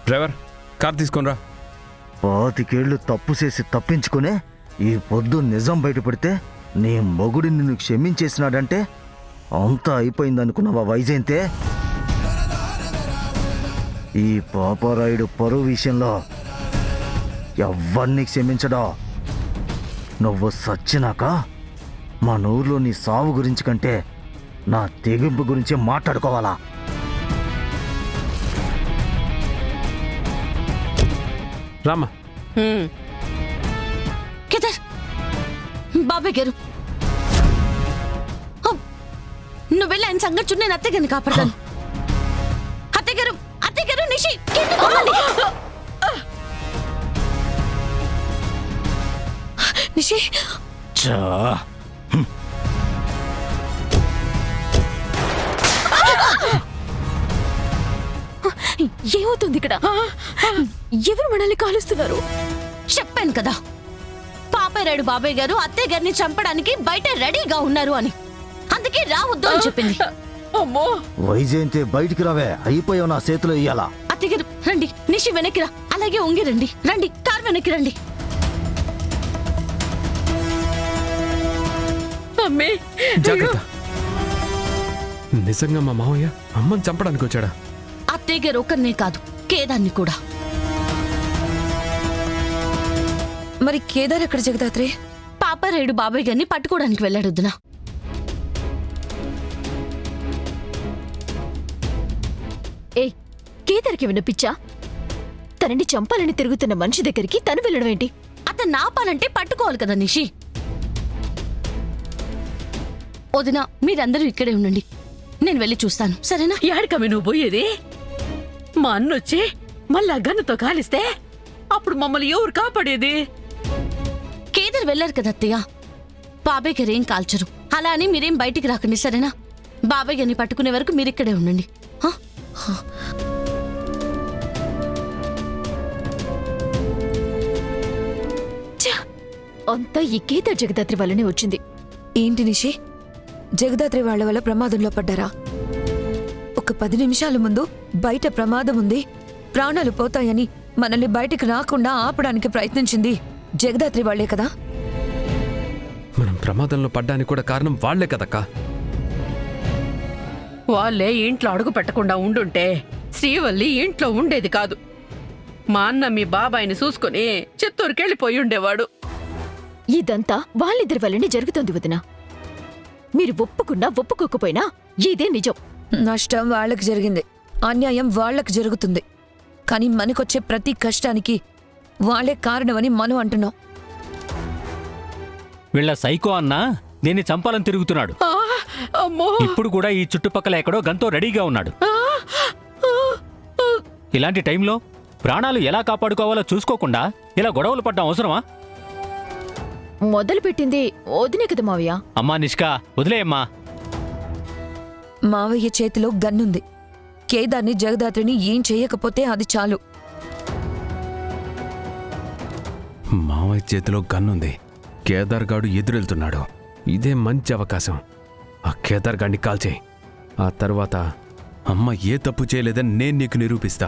Driver car తీసుకొనిరా. 25 ఏళ్ళు తప్పు చేసి తప్పించుకునే ఈ పొద్దు నిజం బయటపడితే నీ మొగుడు నిన్ను క్షమించేసినాడంటే అంతా అయిపోయిందనుకున్నావా వైజయంతే? ఈ పాపారాయుడు పరువు విషయంలో ఎవ్వరిని క్షమించడా. నువ్వు సచ్చినాక మా ఊర్లో నీ సావు గురించి కంటే నా తెగింపు గురించి మాట్లాడుకోవాలా? రామ్మా. కేదార్ బాబాయ్ గారు నువ్వు వెళ్ళి ఆయన సంగతి చూడు, నేను అత్తయ్య గారిని కాపాడతాను. అత్తయ్య గారు, అత్తయ్య గారు, నిషి నిషి ఏమవుతుంది ఇక్కడ? ఎవరు మనల్ని కాలుస్తున్నారు? చెప్పాను కదా, పాపారాయుడు బాబాయ్ గారు అత్తయ్య గారిని చంపడానికి బయట రెడీగా ఉన్నారు అని. అందుకే రావద్దు అని చెప్పింది. వైజయంతే బయటికి రావే, అయిపోయావు నా చేతిలో ఇయ్యాలా. అత్తయ్య గారు రండి, నిషి వెనక్కి రా, అలాగే ఉంగి రండి. రండి, కార్ వెనక్కి రండి. జాగ్రత్త. నిజంగా మా మావయ్య అమ్మని చంపడానికి వచ్చాడా? అత్తయ్య గారు ఒకరినే కాదు, కేదార్ని కూడా. మరి కేదార్ ఎక్కడ జగదాత్రి? పాపారాయుడు బాబాయ్ గారిని పట్టుకోవడానికి వెళ్ళాడు వదినా. ఏ కేదార్కి వినిపించా? తనని చంపాలని తిరుగుతున్న మనిషి దగ్గరికి తను వెళ్ళడం ఏంటి? అతను నాపాలంటే పట్టుకోవాలి కదా నిషి. వదినా, మీరందరూ ఇక్కడే ఉండండి, నేను వెళ్ళి చూస్తాను, సరేనా? ఏడకమి నువ్వు పోయేది? మా అన్నొచ్చి మళ్ళా గన్నుతో కాలిస్తే అప్పుడు మమ్మల్ని ఎవరు కాపాడేది? కేదార్ వెళ్ళారు కదా అత్తయ్య, బాబాయ్ గారు ఏం కాల్చరు. అలా అని మీరేం బయటికి రాకండి, సరేనా? బాబాయ్ గారిని పట్టుకునే వరకు మీరిక్కడే ఉండండి. అంతా ఈ కేదార్ జగదాత్రి వల్లనే వచ్చింది. ఏంటి నిషి, జగదాత్రి వాళ్ల వల్ల ప్రమాదంలో పడ్డారా? ఒక 10 నిమిషాల ముందు బయట ప్రమాదం ఉంది, ప్రాణాలు పోతాయని మనల్ని బయటికి రాకుండా ఆపడానికి ప్రయత్నించింది జగదాత్రి వాళ్లే కదా? మనం ప్రమాదంలో పడ్డానికి కూడా కారణం వాళ్లే కదక్కా. వాళ్ళే ఇంట్లో అడుగు పెట్టకుండా ఉండుంటే శ్రీవల్లి ఇంట్లో ఉండేది కాదు. మా అన్న మీ బాబాయిని చూసుకుని చిత్తూరుకెళ్ళిపోయి ఉండేవాడు. ఇదంతా వాళ్ళిద్దరి వల్లనే జరుగుతుంది వదినా. మీరు ఒప్పుకున్నా ఒప్పుకోకపోయినా ఇదే నిజం. నష్టం వాళ్లకు జరిగింది, అన్యాయం వాళ్లకు జరుగుతుంది. కానీ మనకొచ్చే ప్రతి కష్టానికి వాళ్లే కారణమని మనం అంటున్నాం. వీళ్ళ సైకో అన్నా దీన్ని చంపాలని తిరుగుతున్నాడు. అమ్మో, ఇప్పుడు కూడా ఈ చుట్టుపక్కల ఎక్కడో గన్తో రెడీగా ఉన్నాడు. ఇలాంటి టైంలో ప్రాణాలు ఎలా కాపాడుకోవాలో చూసుకోకుండా ఇలా గొడవలు పడ్డం అవసరమా? మొదలుపెట్టింది వదినే కదా మావయ్య. అమ్మా నిష్కా, వదిలేయమ్మా. మావయ్య చేతిలో గన్నుంది. కేదార్ని జగదాత్రిని ఏం చెయ్యకపోతే అది చాలు. మావయ్య చేతిలో గన్నుంది, కేదార్ గాడు ఎదురెళ్తున్నాడు. ఇదే మంచి అవకాశం. ఆ కేదార్ గాడిని కాల్చేయి. ఆ తర్వాత అమ్మ ఏ తప్పు చేయలేదని నేను నీకు నిరూపిస్తా.